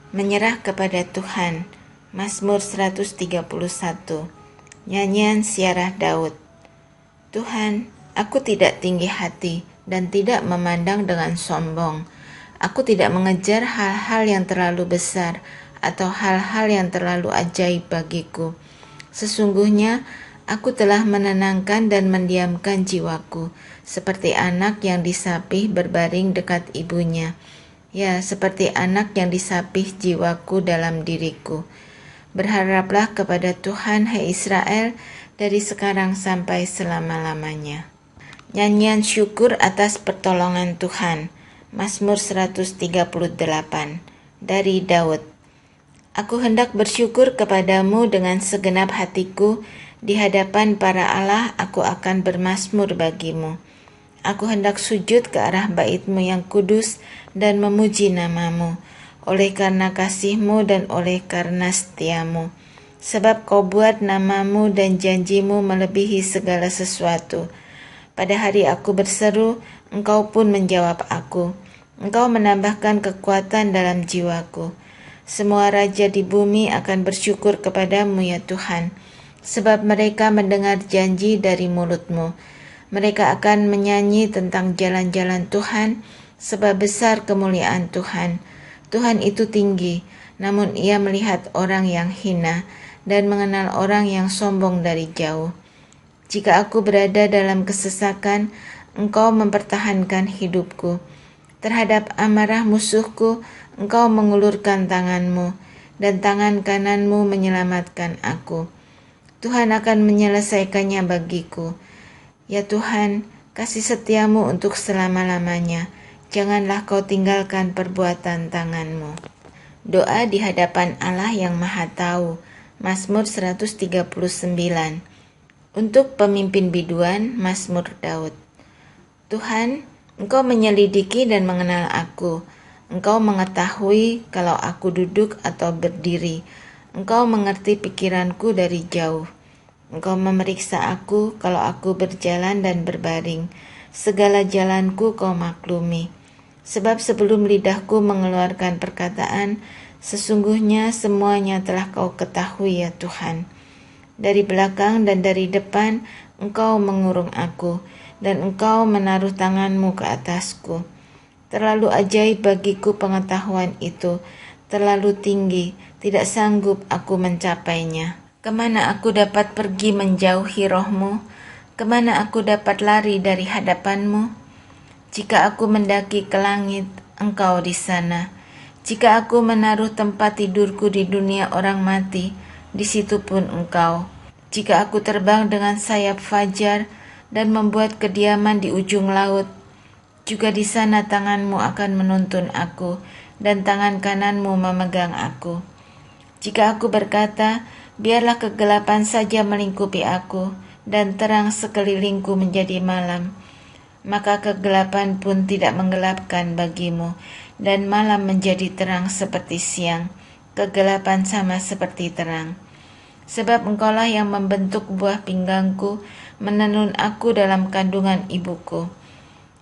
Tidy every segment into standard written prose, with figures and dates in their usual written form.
Menyerah kepada Tuhan. Mazmur 131. Nyanyian Siarah Daud. Tuhan, aku tidak tinggi hati dan tidak memandang dengan sombong. Aku tidak mengejar hal-hal yang terlalu besar atau hal-hal yang terlalu ajaib bagiku. Sesungguhnya aku telah menenangkan dan mendiamkan jiwaku, seperti anak yang disapih berbaring dekat ibunya. Ya, seperti anak yang disapih jiwaku dalam diriku. Berharaplah kepada Tuhan, hai Israel, dari sekarang sampai selama-lamanya. Nyanyian syukur atas pertolongan Tuhan. Mazmur 138 dari Daud. Aku hendak bersyukur kepadamu dengan segenap hatiku, di hadapan para Allah aku akan bermazmur bagimu. Aku hendak sujud ke arah bait-Mu yang kudus dan memuji nama-Mu, oleh karena kasih-Mu dan oleh karena setia-Mu. Sebab Kau buat nama-Mu dan janji-Mu melebihi segala sesuatu. Pada hari aku berseru, Engkau pun menjawab aku. Engkau menambahkan kekuatan dalam jiwaku. Semua raja di bumi akan bersyukur kepadamu ya Tuhan, sebab mereka mendengar janji dari mulut-Mu. Mereka akan menyanyi tentang jalan-jalan Tuhan, sebab besar kemuliaan Tuhan. Tuhan itu tinggi, namun Ia melihat orang yang hina dan mengenal orang yang sombong dari jauh. Jika aku berada dalam kesesakan, Engkau mempertahankan hidupku. Terhadap amarah musuhku, Engkau mengulurkan tangan-Mu, dan tangan kanan-Mu menyelamatkan aku. Tuhan akan menyelesaikannya bagiku. Ya Tuhan, kasih setia-Mu untuk selama-lamanya. Janganlah Kau tinggalkan perbuatan tangan-Mu. Doa di hadapan Allah yang Maha Tahu. Mazmur 139. Untuk pemimpin biduan, Mazmur Daud. Tuhan, Engkau menyelidiki dan mengenal aku. Engkau mengetahui kalau aku duduk atau berdiri. Engkau mengerti pikiranku dari jauh. Engkau memeriksa aku kalau aku berjalan dan berbaring. Segala jalanku Kau maklumi. Sebab sebelum lidahku mengeluarkan perkataan, sesungguhnya semuanya telah Kau ketahui ya Tuhan. Dari belakang dan dari depan Engkau mengurung aku, dan Engkau menaruh tangan-Mu ke atasku. Terlalu ajaib bagiku pengetahuan itu, terlalu tinggi, tidak sanggup aku mencapainya. Kemana aku dapat pergi menjauhi Roh-Mu? Kemana aku dapat lari dari hadapan-Mu? Jika aku mendaki ke langit, Engkau di sana. Jika aku menaruh tempat tidurku di dunia orang mati, di situ pun Engkau. Jika aku terbang dengan sayap fajar dan membuat kediaman di ujung laut, juga di sana tangan-Mu akan menuntun aku, dan tangan kanan-Mu memegang aku. Jika aku berkata, biarlah kegelapan saja melingkupi aku, dan terang sekelilingku menjadi malam, maka kegelapan pun tidak menggelapkan bagimu, dan malam menjadi terang seperti siang, kegelapan sama seperti terang. Sebab Engkaulah yang membentuk buah pinggangku, menenun aku dalam kandungan ibuku.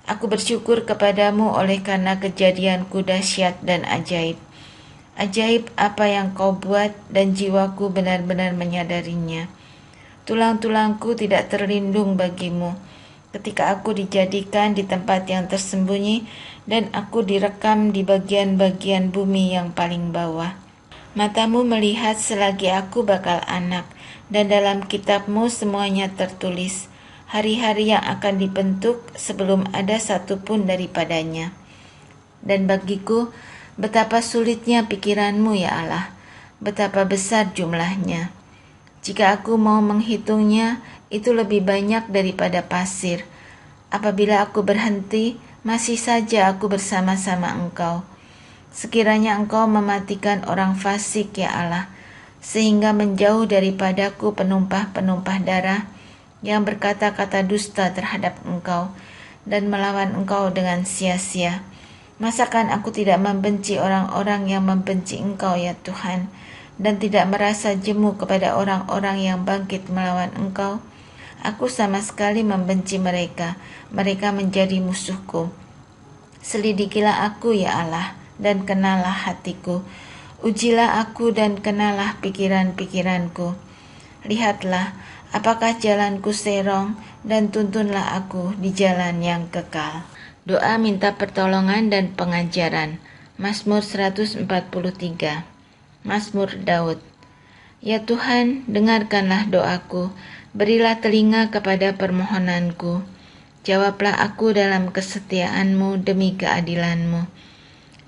Aku bersyukur kepadamu oleh karena kejadianku dahsyat dan ajaib. Ajaib apa yang Kau buat, dan jiwaku benar-benar menyadarinya. Tulang-tulangku tidak terlindung bagimu, ketika aku dijadikan di tempat yang tersembunyi, dan aku direkam di bagian-bagian bumi yang paling bawah. Matamu melihat selagi aku bakal anak, dan dalam kitab-Mu semuanya tertulis, hari-hari yang akan dibentuk sebelum ada satu pun daripadanya. Dan bagiku, betapa sulitnya pikiran-Mu ya Allah, betapa besar jumlahnya. Jika aku mau menghitungnya, itu lebih banyak daripada pasir. Apabila aku berhenti, masih saja aku bersama-sama Engkau. Sekiranya Engkau mematikan orang fasik ya Allah, sehingga menjauh daripadaku penumpah-penumpah darah yang berkata-kata dusta terhadap Engkau dan melawan Engkau dengan sia-sia. Masakan aku tidak membenci orang-orang yang membenci Engkau ya Tuhan, dan tidak merasa jemu kepada orang-orang yang bangkit melawan Engkau? Aku sama sekali membenci mereka, mereka menjadi musuhku. Selidikilah aku ya Allah, dan kenalah hatiku. Ujilah aku dan kenalah pikiran-pikiranku. Lihatlah, apakah jalanku serong, dan tuntunlah aku di jalan yang kekal. Doa minta pertolongan dan pengajaran. Mazmur 143. Mazmur Daud. Ya Tuhan, dengarkanlah doaku, berilah telinga kepada permohonanku. Jawablah aku dalam kesetiaan-Mu demi keadilan-Mu.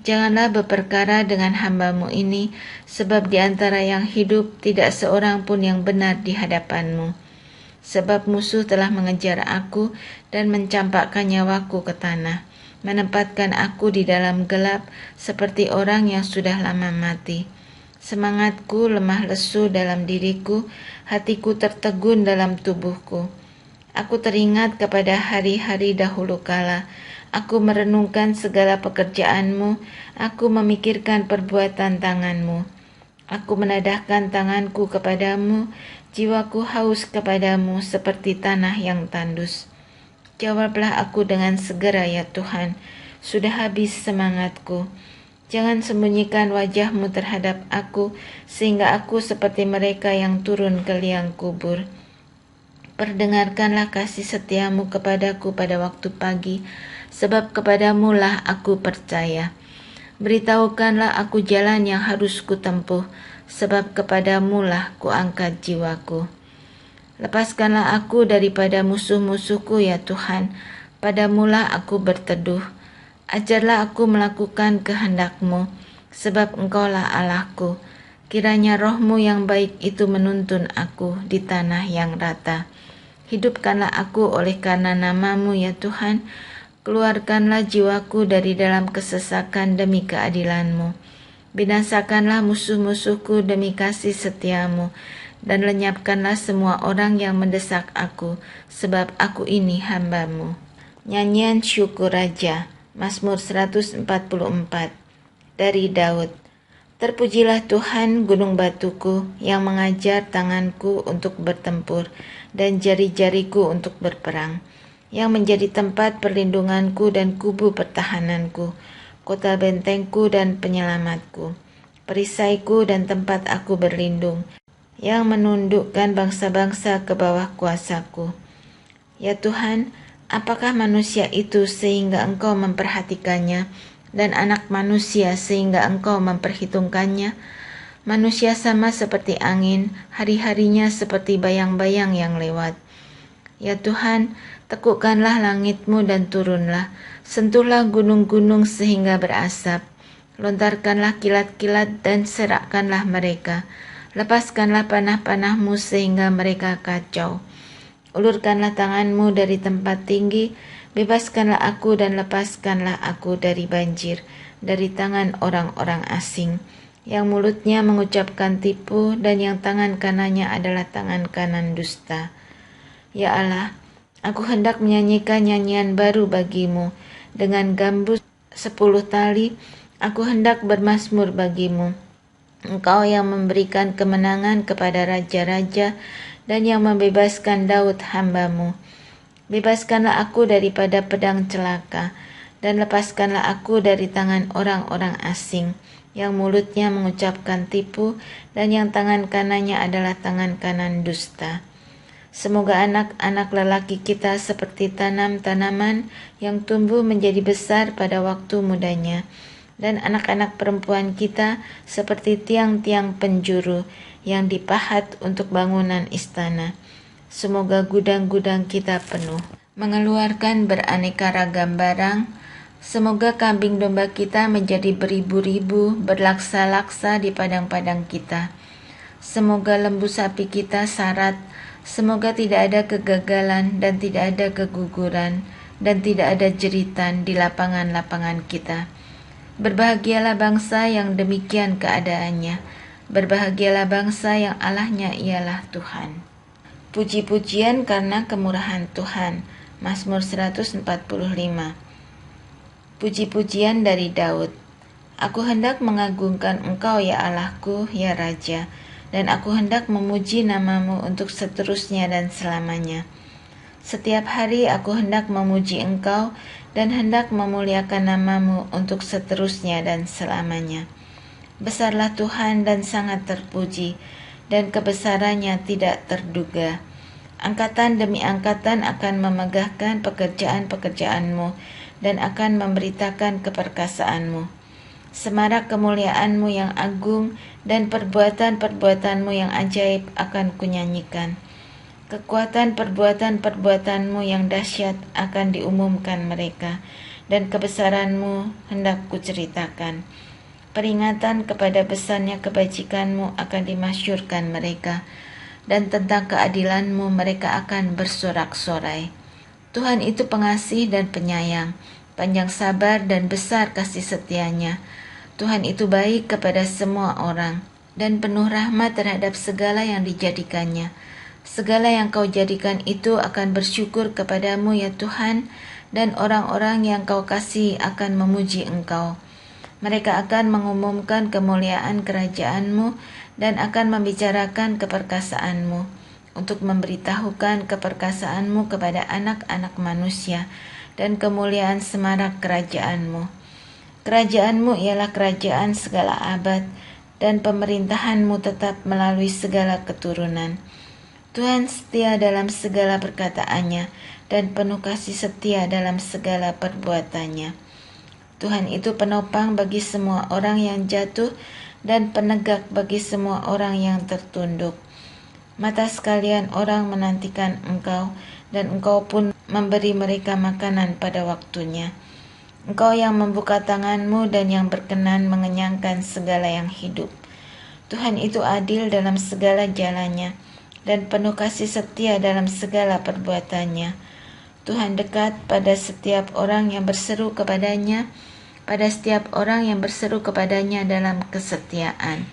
Janganlah berperkara dengan hamba-Mu ini, sebab di antara yang hidup tidak seorang pun yang benar di hadapan-Mu. Sebab musuh telah mengejar aku dan mencampakkan nyawaku ke tanah, menempatkan aku di dalam gelap seperti orang yang sudah lama mati. Semangatku lemah lesu dalam diriku, hatiku tertegun dalam tubuhku. Aku teringat kepada hari-hari dahulu kala. Aku merenungkan segala pekerjaan-Mu, aku memikirkan perbuatan tangan-Mu. Aku menadahkan tanganku kepadamu, jiwaku haus kepadamu seperti tanah yang tandus. Jawablah aku dengan segera ya Tuhan, sudah habis semangatku. Jangan sembunyikan wajah-Mu terhadap aku, sehingga aku seperti mereka yang turun ke liang kubur. Perdengarkanlah kasih setia-Mu kepadaku pada waktu pagi, sebab kepadamu lah aku percaya. Beritahukanlah aku jalan yang harus kutempuh, sebab kepadamu lah kuangkat jiwaku. Lepaskanlah aku daripada musuh-musuhku ya Tuhan, padamulah aku berteduh. Ajarlah aku melakukan kehendak-Mu, sebab Engkaulah Allahku. Kiranya roh-Mu yang baik itu menuntun aku di tanah yang rata. Hidupkanlah aku oleh karena nama-Mu ya Tuhan, keluarkanlah jiwaku dari dalam kesesakan demi keadilan-Mu. Binasakanlah musuh-musuhku demi kasih setia-Mu, dan lenyapkanlah semua orang yang mendesak aku, sebab aku ini hamba-Mu. Nyanyian Syukur Raja. Mazmur 144 dari Daud. Terpujilah Tuhan gunung batuku yang mengajar tanganku untuk bertempur dan jari-jariku untuk berperang, yang menjadi tempat perlindunganku dan kubu pertahananku, kota bentengku dan penyelamatku, perisaiku dan tempat aku berlindung, yang menundukkan bangsa-bangsa ke bawah kuasaku. Ya Tuhan, apakah manusia itu sehingga Engkau memperhatikannya, dan anak manusia sehingga Engkau memperhitungkannya? Manusia sama seperti angin, hari-harinya seperti bayang-bayang yang lewat. Ya Tuhan, tekukkanlah langit-Mu dan turunlah, sentuhlah gunung-gunung sehingga berasap, lontarkanlah kilat-kilat dan serakkanlah mereka, lepaskanlah panah-panah-Mu sehingga mereka kacau. Ulurkanlah tangan-Mu dari tempat tinggi, bebaskanlah aku dan lepaskanlah aku dari banjir, dari tangan orang-orang asing, yang mulutnya mengucapkan tipu dan yang tangan kanannya adalah tangan kanan dusta. Ya Allah, aku hendak menyanyikan nyanyian baru bagi-Mu, dengan gambus 10 tali, aku hendak bermazmur bagi-Mu. Engkau yang memberikan kemenangan kepada raja-raja, dan yang membebaskan Daud hamba-Mu. Bebaskanlah aku daripada pedang celaka, dan lepaskanlah aku dari tangan orang-orang asing, yang mulutnya mengucapkan tipu, dan yang tangan kanannya adalah tangan kanan dusta. Semoga anak-anak lelaki kita seperti tanam-tanaman yang tumbuh menjadi besar pada waktu mudanya, dan anak-anak perempuan kita seperti tiang-tiang penjuru yang dipahat untuk bangunan istana. Semoga gudang-gudang kita penuh, mengeluarkan beraneka ragam barang. Semoga kambing domba kita menjadi beribu-ribu, berlaksa-laksa di padang-padang kita. Semoga lembu sapi kita sarat. Semoga tidak ada kegagalan dan tidak ada keguguran dan tidak ada jeritan di lapangan-lapangan kita. Berbahagialah bangsa yang demikian keadaannya. Berbahagialah bangsa yang Allahnya ialah Tuhan. Puji-pujian karena kemurahan Tuhan. Mazmur 145. Puji-pujian dari Daud. Aku hendak mengagungkan Engkau ya Allahku, ya Raja, dan aku hendak memuji nama-Mu untuk seterusnya dan selamanya. Setiap hari aku hendak memuji Engkau dan hendak memuliakan nama-Mu untuk seterusnya dan selamanya. Besarlah Tuhan dan sangat terpuji, dan kebesarannya tidak terduga. Angkatan demi angkatan akan memegahkan pekerjaan-pekerjaanmu dan akan memberitakan keperkasaanmu. Semarak kemuliaanmu yang agung dan perbuatan-perbuatanmu yang ajaib akan kunyanyikan. Kekuatan perbuatan-perbuatanmu yang dahsyat akan diumumkan mereka, dan kebesaranmu hendak kuceritakan. Peringatan kepada besarnya kebajikanmu akan dimasyurkan mereka, dan tentang keadilanmu mereka akan bersorak-sorai. Tuhan itu pengasih dan penyayang, panjang sabar dan besar kasih setianya. Tuhan itu baik kepada semua orang, dan penuh rahmat terhadap segala yang dijadikannya. Segala yang kau jadikan itu akan bersyukur kepadamu ya Tuhan, dan orang-orang yang kau kasih akan memuji engkau. Mereka akan mengumumkan kemuliaan kerajaan-Mu dan akan membicarakan keperkasaanmu, untuk memberitahukan keperkasaan-Mu kepada anak-anak manusia dan kemuliaan semarak kerajaan-Mu. Kerajaan-Mu ialah kerajaan segala abad, dan pemerintahan-Mu tetap melalui segala keturunan. Tuhan setia dalam segala perkataannya dan penuh kasih setia dalam segala perbuatannya. Tuhan itu penopang bagi semua orang yang jatuh dan penegak bagi semua orang yang tertunduk. Mata sekalian orang menantikan Engkau, dan Engkau pun memberi mereka makanan pada waktunya. Engkau yang membuka tangan-Mu dan yang berkenan mengenyangkan segala yang hidup. Tuhan itu adil dalam segala jalannya, dan penuh kasih setia dalam segala perbuatannya. Tuhan dekat pada setiap orang yang berseru kepadanya, dalam kesetiaan.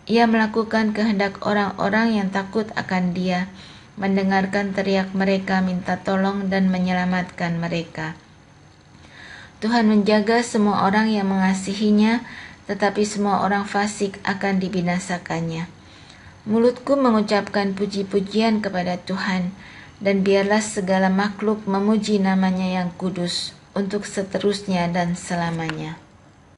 Ia melakukan kehendak orang-orang yang takut akan Dia, mendengarkan teriak mereka minta tolong dan menyelamatkan mereka. Tuhan menjaga semua orang yang mengasihinya, tetapi semua orang fasik akan dibinasakannya. Mulutku mengucapkan puji-pujian kepada Tuhan, dan biarlah segala makhluk memuji namanya yang kudus, untuk seterusnya dan selamanya.